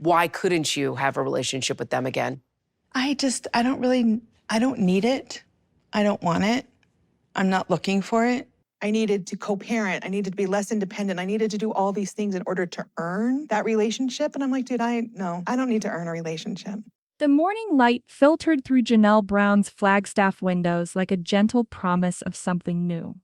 Why couldn't you have a relationship with them again? I don't need it. I don't want it. I'm not looking for it. I needed to co-parent. I needed to be less independent. I needed to do all these things in order to earn that relationship. And I'm like, dude, no, I don't need to earn a relationship. The morning light filtered through Janelle Brown's Flagstaff windows like a gentle promise of something new.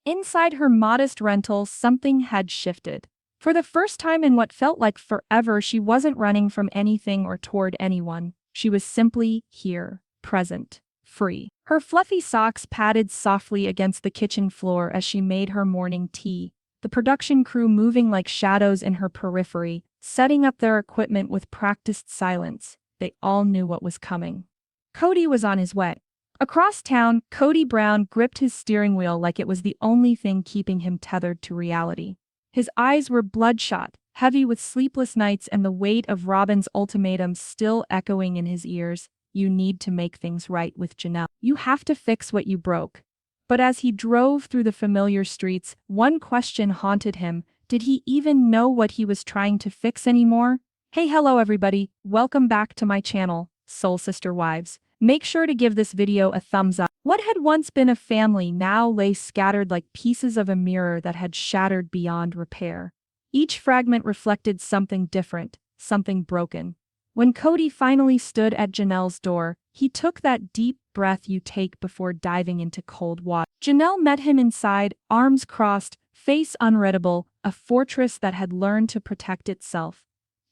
Inside her modest rental, something had shifted. For the first time in what felt like forever, she wasn't running from anything or toward anyone. She was simply here, present, free. Her fluffy socks padded softly against the kitchen floor as she made her morning tea, the production crew moving like shadows in her periphery, setting up their equipment with practiced silence. They all knew what was coming. Cody was on his way. Across town, Cody Brown gripped his steering wheel like it was the only thing keeping him tethered to reality. His eyes were bloodshot, heavy with sleepless nights and the weight of Robyn's ultimatum still echoing in his ears. You need to make things right with Janelle. You have to fix what you broke. But as he drove through the familiar streets, one question haunted him. Did he even know what he was trying to fix anymore? Hey, hello everybody, welcome back to my channel, Soul Sister Wives. Make sure to give this video a thumbs up. What had once been a family now lay scattered like pieces of a mirror that had shattered beyond repair. Each fragment reflected something different, something broken. When Cody finally stood at Janelle's door, he took that deep breath you take before diving into cold water. Janelle met him inside, arms crossed, face unreadable, a fortress that had learned to protect itself.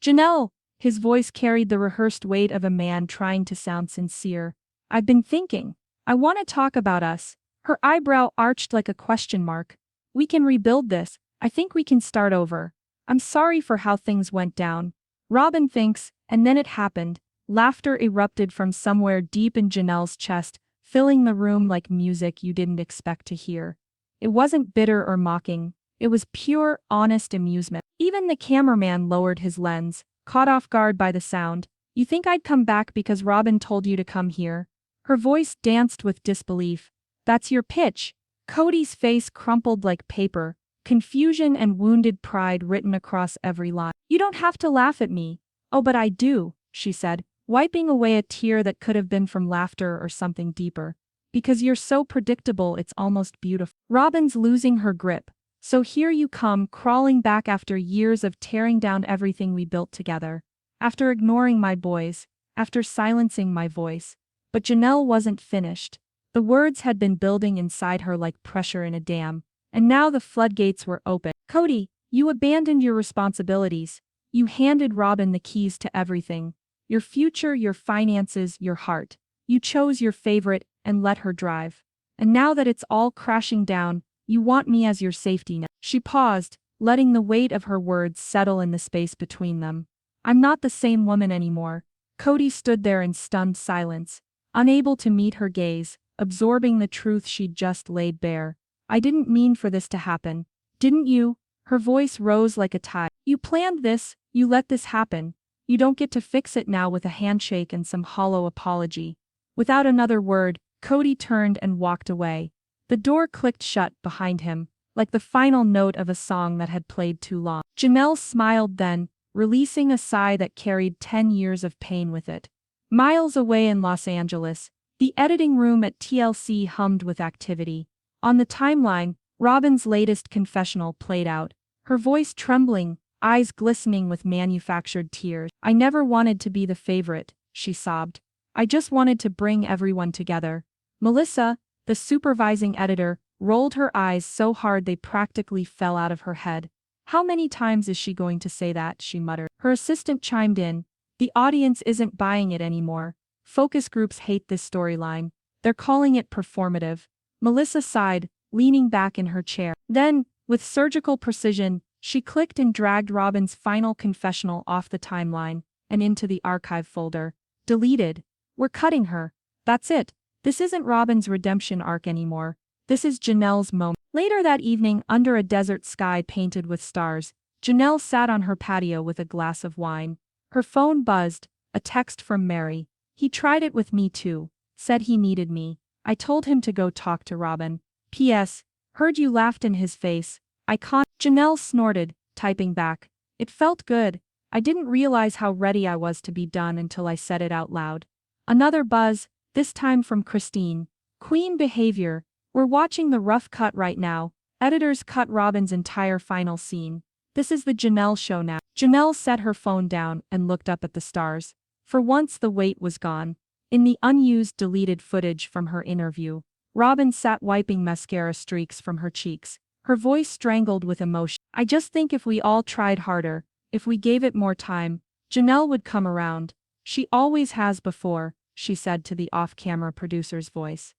Janelle, his voice carried the rehearsed weight of a man trying to sound sincere. I've been thinking. I want to talk about us. Her eyebrow arched like a question mark. We can rebuild this. I think we can start over. I'm sorry for how things went down. Robyn thinks, and then it happened. Laughter erupted from somewhere deep in Janelle's chest, filling the room like music you didn't expect to hear. It wasn't bitter or mocking. It was pure, honest amusement. Even the cameraman lowered his lens, caught off guard by the sound. You think I'd come back because Robyn told you to come here? Her voice danced with disbelief. That's your pitch. Cody's face crumpled like paper, confusion and wounded pride written across every line. You don't have to laugh at me. Oh, but I do, she said, wiping away a tear that could have been from laughter or something deeper. Because you're so predictable, it's almost beautiful. Robyn's losing her grip. So here you come, crawling back after years of tearing down everything we built together. After ignoring my boys, after silencing my voice. But Janelle wasn't finished. The words had been building inside her like pressure in a dam, and now the floodgates were open. Cody, you abandoned your responsibilities. You handed Robyn the keys to everything. Your future, your finances, your heart. You chose your favorite and let her drive. And now that it's all crashing down, you want me as your safety net. She paused, letting the weight of her words settle in the space between them. I'm not the same woman anymore. Cody stood there in stunned silence, unable to meet her gaze, absorbing the truth she'd just laid bare. I didn't mean for this to happen. Didn't you? Her voice rose like a tide. You planned this, you let this happen. You don't get to fix it now with a handshake and some hollow apology. Without another word, Cody turned and walked away. The door clicked shut behind him, like the final note of a song that had played too long. Janelle smiled then, releasing a sigh that carried 10 years of pain with it. Miles away in Los Angeles, the editing room at TLC hummed with activity. On the timeline, Robyn's latest confessional played out, her voice trembling, eyes glistening with manufactured tears. I never wanted to be the favorite, she sobbed. I just wanted to bring everyone together. Melissa, the supervising editor, rolled her eyes so hard they practically fell out of her head. How many times is she going to say that, she muttered. Her assistant chimed in. The audience isn't buying it anymore. Focus groups hate this storyline. They're calling it performative. Melissa sighed, leaning back in her chair. Then, with surgical precision, she clicked and dragged Robyn's final confessional off the timeline and into the archive folder. Deleted. We're cutting her. That's it. This isn't Robyn's redemption arc anymore. This is Janelle's moment. Later that evening, under a desert sky painted with stars, Janelle sat on her patio with a glass of wine. Her phone buzzed, a text from Mary. He tried it with me too. Said he needed me. I told him to go talk to Robyn. P.S. Heard you laughed in his face. I can't. Janelle snorted, typing back. It felt good. I didn't realize how ready I was to be done until I said it out loud. Another buzz, this time from Christine. Queen behavior. We're watching the rough cut right now. Editors cut Robyn's entire final scene. This is the Janelle show now. Janelle set her phone down and looked up at the stars. For once the weight was gone. In the unused deleted footage from her interview, Robyn sat wiping mascara streaks from her cheeks, her voice strangled with emotion. I just think if we all tried harder, if we gave it more time, Janelle would come around. She always has before, she said to the off-camera producer's voice.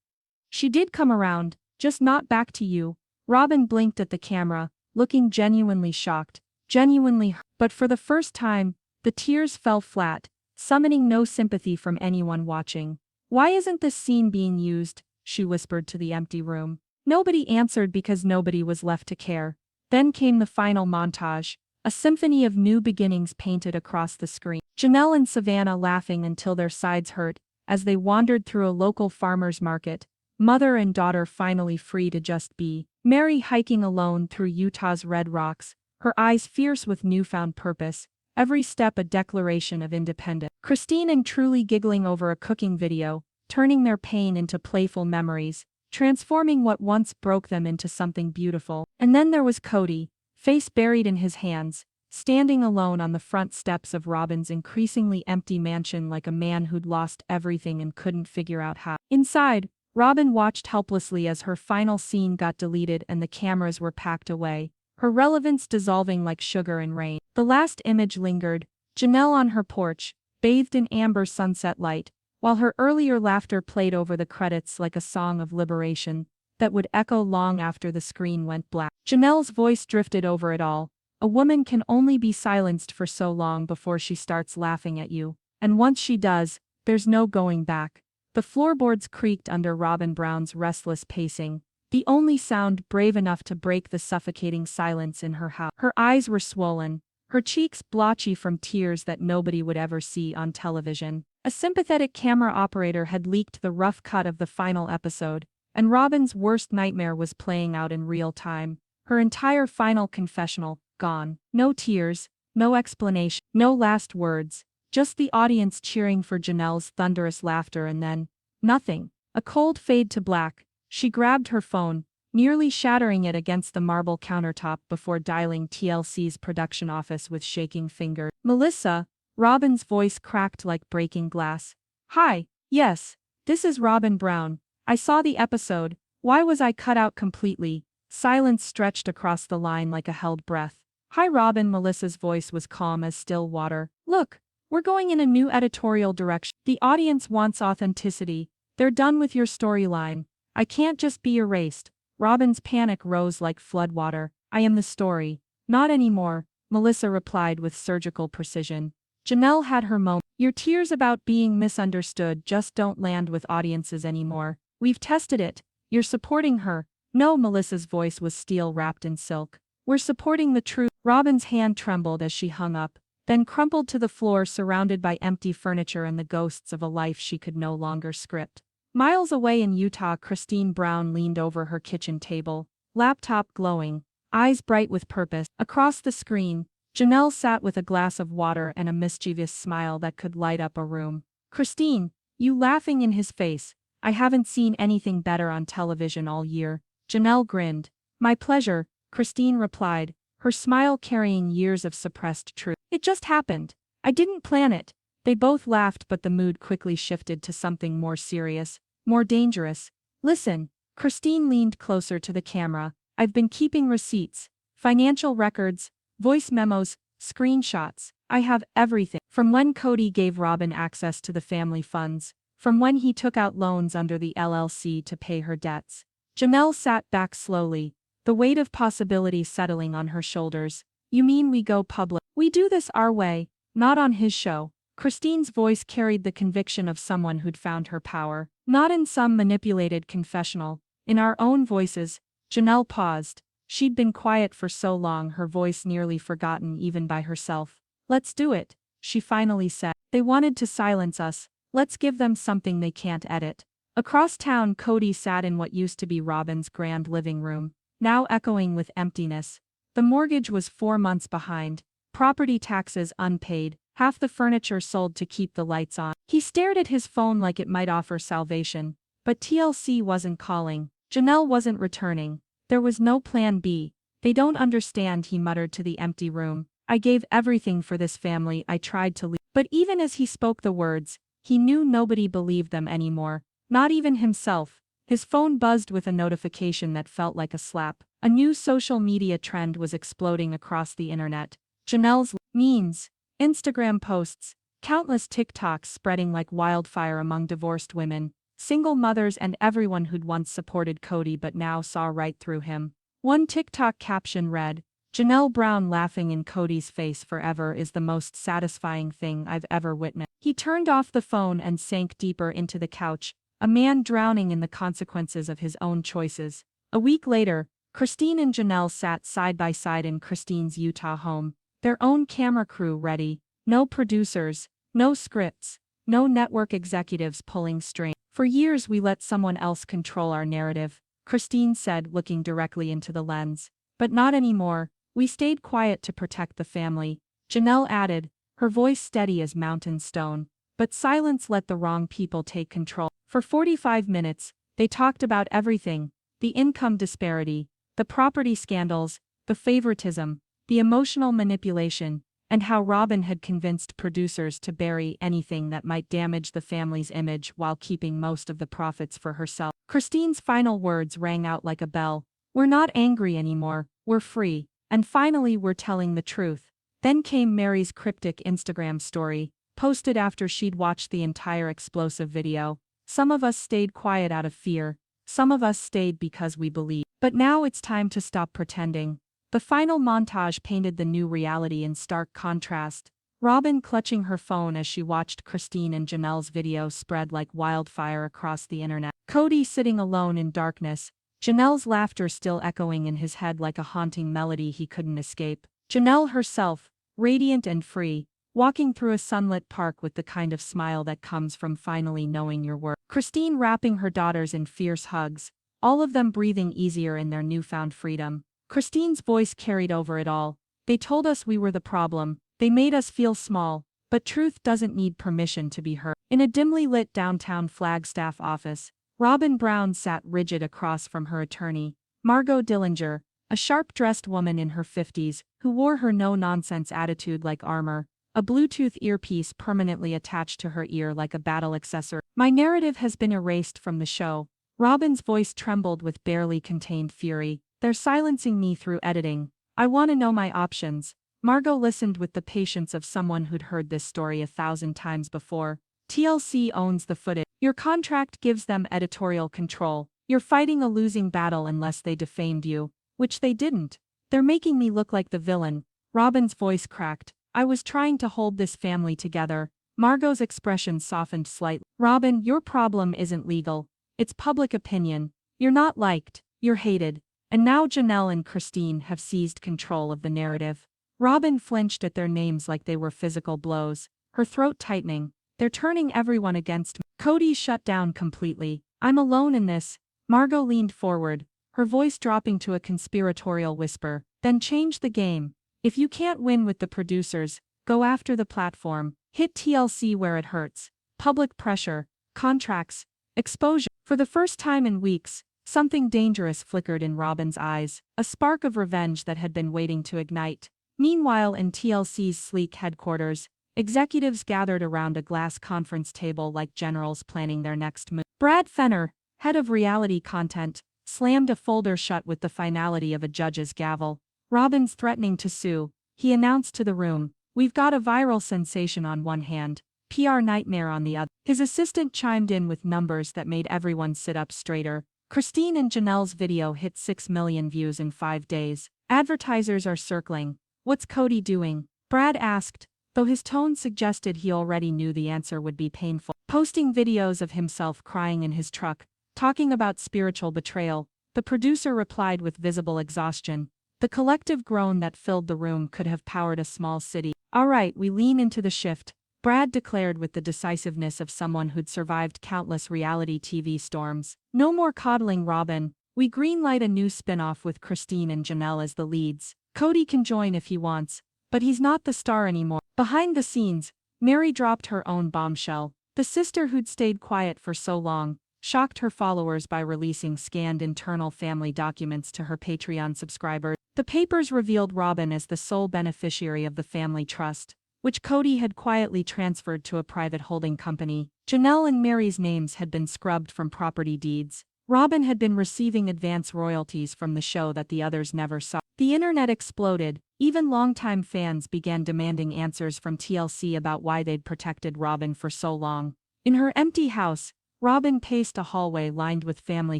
She did come around, just not back to you. Robyn blinked at the camera, looking genuinely shocked, genuinely hurt. But for the first time, the tears fell flat, summoning no sympathy from anyone watching. Why isn't this scene being used? She whispered to the empty room. Nobody answered because nobody was left to care. Then came the final montage, a symphony of new beginnings painted across the screen. Janelle and Savannah laughing until their sides hurt, as they wandered through a local farmer's market, mother and daughter finally free to just be. Mary hiking alone through Utah's red rocks, her eyes fierce with newfound purpose, every step a declaration of independence. Christine and Truly giggling over a cooking video, turning their pain into playful memories, transforming what once broke them into something beautiful. And then there was Kody, face buried in his hands, standing alone on the front steps of Robyn's increasingly empty mansion like a man who'd lost everything and couldn't figure out how. Inside, Robyn watched helplessly as her final scene got deleted and the cameras were packed away, her relevance dissolving like sugar in rain. The last image lingered, Janelle on her porch, bathed in amber sunset light, while her earlier laughter played over the credits like a song of liberation that would echo long after the screen went black. Janelle's voice drifted over it all. A woman can only be silenced for so long before she starts laughing at you, and once she does, there's no going back. The floorboards creaked under Robyn Brown's restless pacing, the only sound brave enough to break the suffocating silence in her house. Her eyes were swollen, her cheeks blotchy from tears that nobody would ever see on television. A sympathetic camera operator had leaked the rough cut of the final episode, and Robyn's worst nightmare was playing out in real time. Her entire final confessional, gone. No tears, no explanation, no last words. Just the audience cheering for Janelle's thunderous laughter and then, nothing. A cold fade to black. She grabbed her phone, nearly shattering it against the marble countertop before dialing TLC's production office with shaking fingers. Melissa, Robyn's voice cracked like breaking glass. Hi, yes, this is Robyn Brown. I saw the episode. Why was I cut out completely? Silence stretched across the line like a held breath. Hi Robyn, Melissa's voice was calm as still water. Look. We're going in a new editorial direction. The audience wants authenticity. They're done with your storyline. I can't just be erased. Robyn's panic rose like floodwater. I am the story. Not anymore, Melissa replied with surgical precision. Janelle had her moment. Your tears about being misunderstood just don't land with audiences anymore. We've tested it. You're supporting her. No, Melissa's voice was steel wrapped in silk. We're supporting the truth. Robyn's hand trembled as she hung up, then crumpled to the floor surrounded by empty furniture and the ghosts of a life she could no longer script. Miles away in Utah, Christine Brown leaned over her kitchen table, laptop glowing, eyes bright with purpose. Across the screen, Janelle sat with a glass of water and a mischievous smile that could light up a room. Christine, you laughing in his face. I haven't seen anything better on television all year. Janelle grinned. My pleasure, Christine replied, her smile carrying years of suppressed truth. It just happened. I didn't plan it. They both laughed, but the mood quickly shifted to something more serious, more dangerous. Listen, Christine leaned closer to the camera. I've been keeping receipts, financial records, voice memos, screenshots. I have everything. From when Kody gave Robyn access to the family funds, from when he took out loans under the LLC to pay her debts. Janelle sat back slowly, the weight of possibility settling on her shoulders. You mean we go public? We do this our way, not on his show. Christine's voice carried the conviction of someone who'd found her power. Not in some manipulated confessional. In our own voices. Janelle paused. She'd been quiet for so long, her voice nearly forgotten even by herself. Let's do it, she finally said. They wanted to silence us. Let's give them something they can't edit. Across town, Kody sat in what used to be Robyn's grand living room, now echoing with emptiness. The mortgage was 4 months behind. property taxes unpaid, half the furniture sold to keep the lights on. He stared at his phone like it might offer salvation. But TLC wasn't calling. Janelle wasn't returning. There was no plan B. They don't understand, he muttered to the empty room. I gave everything for this family, I tried to leave. But even as he spoke the words, he knew nobody believed them anymore. Not even himself. His phone buzzed with a notification that felt like a slap. A new social media trend was exploding across the internet. Janelle's memes, Instagram posts, countless TikToks spreading like wildfire among divorced women, single mothers and everyone who'd once supported Cody but now saw right through him. One TikTok caption read, "Janelle Brown laughing in Cody's face forever is the most satisfying thing I've ever witnessed." He turned off the phone and sank deeper into the couch, a man drowning in the consequences of his own choices. A week later, Christine and Janelle sat side by side in Christine's Utah home, their own camera crew ready, no producers, no scripts, no network executives pulling strings. For years we let someone else control our narrative, Christine said, looking directly into the lens. But not anymore. We stayed quiet to protect the family, Janelle added, her voice steady as mountain stone. But silence let the wrong people take control. For 45 minutes, they talked about everything: the income disparity, the property scandals, the favoritism, the emotional manipulation, and how Robyn had convinced producers to bury anything that might damage the family's image while keeping most of the profits for herself. Christine's final words rang out like a bell. We're not angry anymore, we're free, and finally we're telling the truth. Then came Mary's cryptic Instagram story, posted after she'd watched the entire explosive video. Some of us stayed quiet out of fear, some of us stayed because we believed. But now it's time to stop pretending. The final montage painted the new reality in stark contrast. Robyn clutching her phone as she watched Christine and Janelle's video spread like wildfire across the internet. Cody sitting alone in darkness, Janelle's laughter still echoing in his head like a haunting melody he couldn't escape. Janelle herself, radiant and free, walking through a sunlit park with the kind of smile that comes from finally knowing your worth. Christine wrapping her daughters in fierce hugs, all of them breathing easier in their newfound freedom. Christine's voice carried over it all. They told us we were the problem. They made us feel small. But truth doesn't need permission to be heard. In a dimly lit downtown Flagstaff office, Robyn Brown sat rigid across from her attorney, Margot Dillinger, a sharp-dressed woman in her 50s who wore her no-nonsense attitude like armor, a Bluetooth earpiece permanently attached to her ear like a battle accessory. My narrative has been erased from the show. Robyn's voice trembled with barely contained fury. They're silencing me through editing. I want to know my options. Margot listened with the patience of someone who'd heard this story 1,000 times before. TLC owns the footage. Your contract gives them editorial control. You're fighting a losing battle unless they defamed you, which they didn't. They're making me look like the villain. Robyn's voice cracked. I was trying to hold this family together. Margot's expression softened slightly. Robyn, your problem isn't legal. It's public opinion. You're not liked. You're hated. And now Janelle and Christine have seized control of the narrative. Robyn flinched at their names like they were physical blows, her throat tightening. They're turning everyone against me. Cody shut down completely. I'm alone in this. Margot leaned forward, her voice dropping to a conspiratorial whisper. Then change the game. If you can't win with the producers, go after the platform. Hit TLC where it hurts. Public pressure, contracts, exposure. For the first time in weeks, something dangerous flickered in Robyn's eyes, a spark of revenge that had been waiting to ignite. Meanwhile, in TLC's sleek headquarters, executives gathered around a glass conference table like generals planning their next move. Brad Fenner, head of reality content, slammed a folder shut with the finality of a judge's gavel. Robyn's threatening to sue, he announced to the room. We've got a viral sensation on one hand, PR nightmare on the other. His assistant chimed in with numbers that made everyone sit up straighter. Christine and Janelle's video hit 6 million views in 5 days. Advertisers are circling. What's Cody doing? Brad asked, though his tone suggested he already knew the answer would be painful. Posting videos of himself crying in his truck, talking about spiritual betrayal. The producer replied with visible exhaustion. The collective groan that filled the room could have powered a small city. All right, we lean into the shift, Brad declared with the decisiveness of someone who'd survived countless reality TV storms. No more coddling, Robyn. We greenlight a new spin-off with Christine and Janelle as the leads. Cody can join if he wants, but he's not the star anymore. Behind the scenes, Mary dropped her own bombshell. The sister who'd stayed quiet for so long shocked her followers by releasing scanned internal family documents to her Patreon subscribers. The papers revealed Robyn as the sole beneficiary of the family trust, which Kody had quietly transferred to a private holding company. Janelle and Mary's names had been scrubbed from property deeds. Robyn had been receiving advance royalties from the show that the others never saw. The internet exploded. Even longtime fans began demanding answers from TLC about why they'd protected Robyn for so long. In her empty house, Robyn paced a hallway lined with family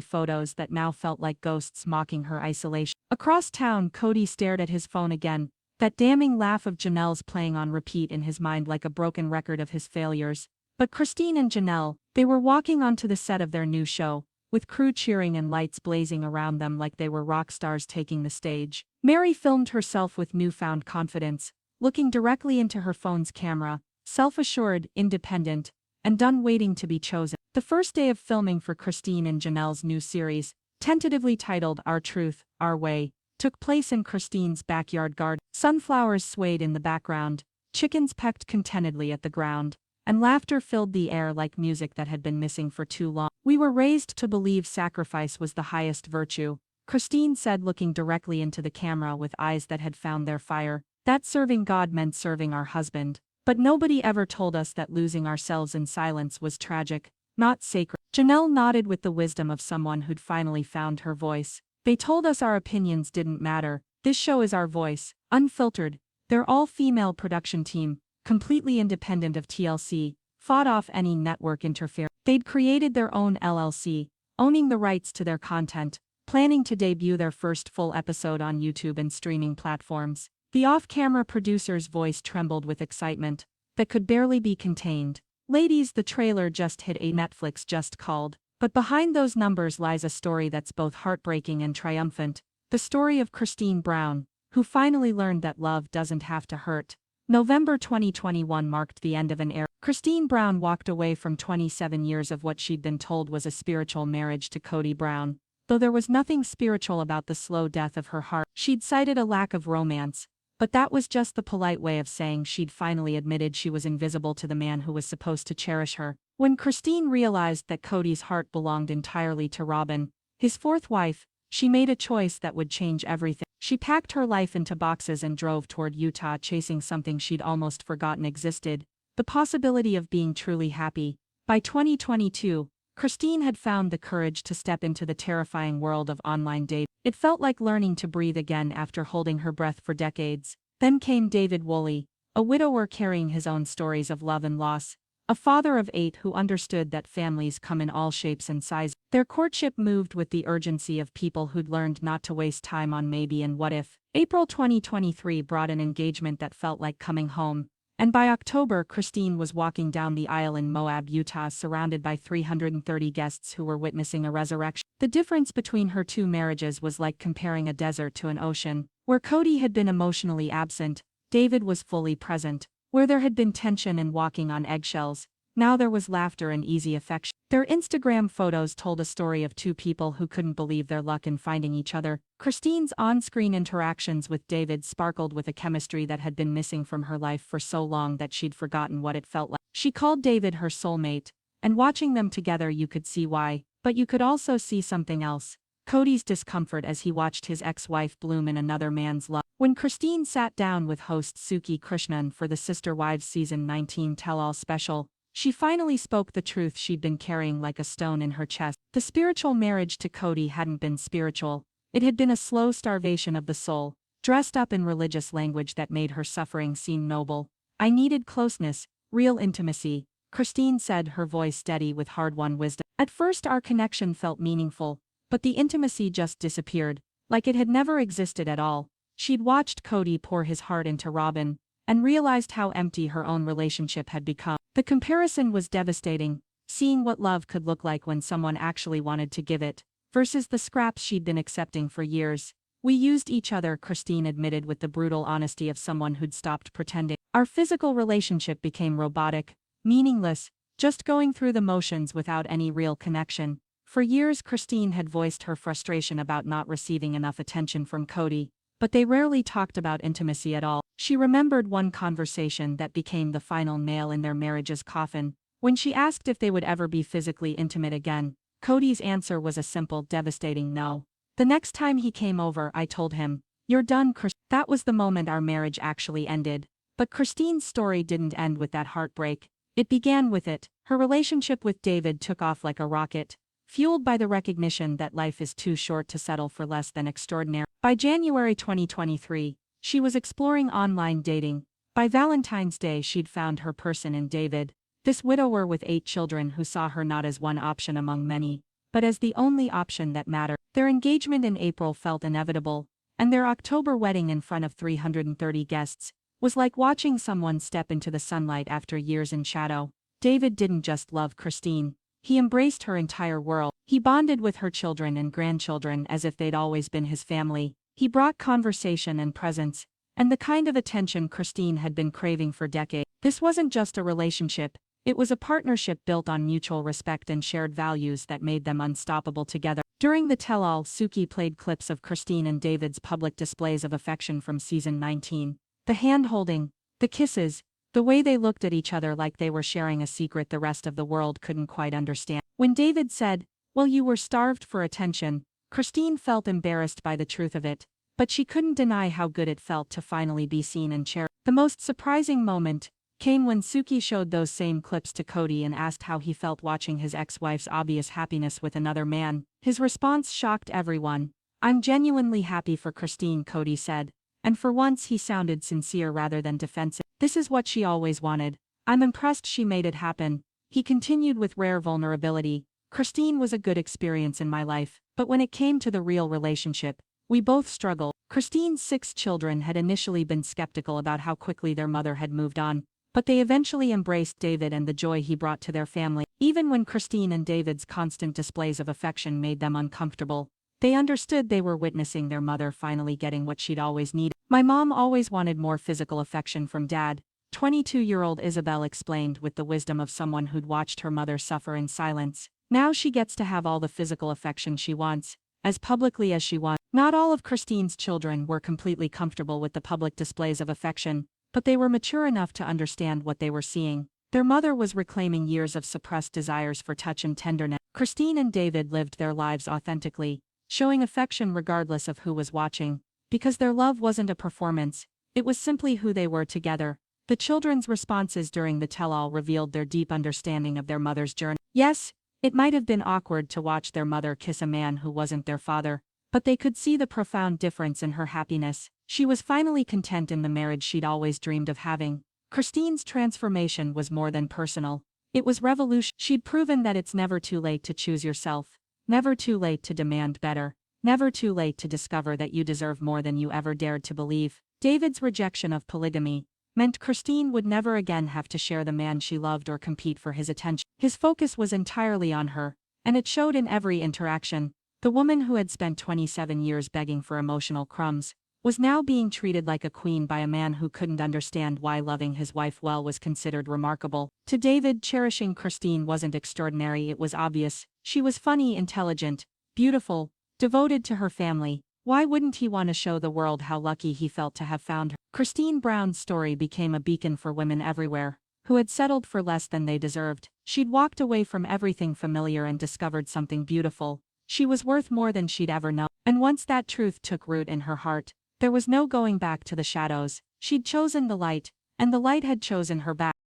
photos that now felt like ghosts mocking her isolation. Across town, Kody stared at his phone again, that damning laugh of Janelle's playing on repeat in his mind like a broken record of his failures. But Christine and Janelle, they were walking onto the set of their new show, with crew cheering and lights blazing around them like they were rock stars taking the stage. Mary filmed herself with newfound confidence, looking directly into her phone's camera, self-assured, independent, and done waiting to be chosen. The first day of filming for Christine and Janelle's new series, tentatively titled Our Truth, Our Way, took place in Christine's backyard garden. Sunflowers swayed in the background, chickens pecked contentedly at the ground, and laughter filled the air like music that had been missing for too long. "We were raised to believe sacrifice was the highest virtue," Christine said, looking directly into the camera with eyes that had found their fire. "That serving God meant serving our husband. But nobody ever told us that losing ourselves in silence was tragic, not sacred." Janelle nodded with the wisdom of someone who'd finally found her voice. "They told us our opinions didn't matter. This show is our voice, unfiltered." Their all-female production team, completely independent of TLC, fought off any network interference. They'd created their own LLC, owning the rights to their content, planning to debut their first full episode on YouTube and streaming platforms. The off-camera producer's voice trembled with excitement that could barely be contained. "Ladies, the trailer just hit a Netflix just called. But behind those numbers lies a story that's both heartbreaking and triumphant. The story of Christine Brown, who finally learned that love doesn't have to hurt." November 2021 marked the end of an era. Christine Brown walked away from 27 years of what she'd been told was a spiritual marriage to Cody Brown. Though there was nothing spiritual about the slow death of her heart, she'd cited a lack of romance. But that was just the polite way of saying she'd finally admitted she was invisible to the man who was supposed to cherish her. When Christine realized that Cody's heart belonged entirely to Robyn, his fourth wife, she made a choice that would change everything. She packed her life into boxes and drove toward Utah, chasing something she'd almost forgotten existed: the possibility of being truly happy. By 2022, Christine had found the courage to step into the terrifying world of online dating. It felt like learning to breathe again after holding her breath for decades. Then came David Woolley, a widower carrying his own stories of love and loss, a father of 8 who understood that families come in all shapes and sizes. Their courtship moved with the urgency of people who'd learned not to waste time on maybe and what if. April 2023 brought an engagement that felt like coming home, and by October, Christine was walking down the aisle in Moab, Utah, surrounded by 330 guests who were witnessing a resurrection. The difference between her two marriages was like comparing a desert to an ocean. Where Kody had been emotionally absent, David was fully present. Where there had been tension and walking on eggshells, now there was laughter and easy affection. Their Instagram photos told a story of two people who couldn't believe their luck in finding each other. Christine's on-screen interactions with David sparkled with a chemistry that had been missing from her life for so long that she'd forgotten what it felt like. She called David her soulmate, and watching them together you could see why, but you could also see something else: Cody's discomfort as he watched his ex-wife bloom in another man's love. When Christine sat down with host Suki Krishnan for the Sister Wives Season 19 Tell-All special, she finally spoke the truth she'd been carrying like a stone in her chest. The spiritual marriage to Kody hadn't been spiritual. It had been a slow starvation of the soul, dressed up in religious language that made her suffering seem noble. "I needed closeness, real intimacy," Christine said, her voice steady with hard-won wisdom. "At first our connection felt meaningful, but the intimacy just disappeared, like it had never existed at all." She'd watched Kody pour his heart into Robyn, and realized how empty her own relationship had become. The comparison was devastating, seeing what love could look like when someone actually wanted to give it, versus the scraps she'd been accepting for years. "We used each other," Christine admitted with the brutal honesty of someone who'd stopped pretending. "Our physical relationship became robotic, meaningless, just going through the motions without any real connection." For years, Christine had voiced her frustration about not receiving enough attention from Kody, but they rarely talked about intimacy at all. She remembered one conversation that became the final nail in their marriage's coffin. When she asked if they would ever be physically intimate again, Cody's answer was a simple, devastating no. The next time he came over, I told him, "You're done, Chris." That was the moment our marriage actually ended. But Christine's story didn't end with that heartbreak. It began with it. Her relationship with David took off like a rocket, fueled by the recognition that life is too short to settle for less than extraordinary. By January 2023, she was exploring online dating. By Valentine's Day, she'd found her person in David, this widower with 8 children who saw her not as one option among many, but as the only option that mattered. Their engagement in April felt inevitable, and their October wedding in front of 330 guests was like watching someone step into the sunlight after years in shadow. David didn't just love Christine, he embraced her entire world. He bonded with her children and grandchildren as if they'd always been his family. He brought conversation and presence, and the kind of attention Christine had been craving for decades. This wasn't just a relationship, it was a partnership built on mutual respect and shared values that made them unstoppable together. During the tell-all, Suki played clips of Christine and David's public displays of affection from season 19. The hand-holding, the kisses, the way they looked at each other like they were sharing a secret the rest of the world couldn't quite understand. When David said, "Well, you were starved for attention," Christine felt embarrassed by the truth of it, but she couldn't deny how good it felt to finally be seen and cherished. The most surprising moment came when Suki showed those same clips to Kody and asked how he felt watching his ex-wife's obvious happiness with another man. His response shocked everyone. "I'm genuinely happy for Christine," Kody said. And for once he sounded sincere rather than defensive. "This is what she always wanted. I'm impressed she made it happen." He continued with rare vulnerability. "Christine was a good experience in my life, but when it came to the real relationship, we both struggled." Christine's 6 children had initially been skeptical about how quickly their mother had moved on, but they eventually embraced David and the joy he brought to their family. Even when Christine and David's constant displays of affection made them uncomfortable, they understood they were witnessing their mother finally getting what she'd always needed. "My mom always wanted more physical affection from Dad," 22-year-old Isabel explained with the wisdom of someone who'd watched her mother suffer in silence. "Now she gets to have all the physical affection she wants, as publicly as she wants." Not all of Christine's children were completely comfortable with the public displays of affection, but they were mature enough to understand what they were seeing. Their mother was reclaiming years of suppressed desires for touch and tenderness. Christine and David lived their lives authentically, showing affection regardless of who was watching, because their love wasn't a performance, it was simply who they were together. The children's responses during the tell-all revealed their deep understanding of their mother's journey. Yes, it might have been awkward to watch their mother kiss a man who wasn't their father, but they could see the profound difference in her happiness. She was finally content in the marriage she'd always dreamed of having. Christine's transformation was more than personal. It was revolutionary. She'd proven that it's never too late to choose yourself, never too late to demand better, never too late to discover that you deserve more than you ever dared to believe. David's rejection of polygamy meant Christine would never again have to share the man she loved or compete for his attention. His focus was entirely on her, and it showed in every interaction. The woman who had spent 27 years begging for emotional crumbs was now being treated like a queen by a man who couldn't understand why loving his wife well was considered remarkable. To David, cherishing Christine wasn't extraordinary, it was obvious. She was funny, intelligent, beautiful, devoted to her family. Why wouldn't he want to show the world how lucky he felt to have found her? Cody Brown's story became a beacon for women everywhere who had settled for less than they deserved. She'd walked away from everything familiar and discovered something beautiful. She was worth more than she'd ever known. And once that truth took root in her heart, there was no going back to the shadows. She'd chosen the light, and the light had chosen her back.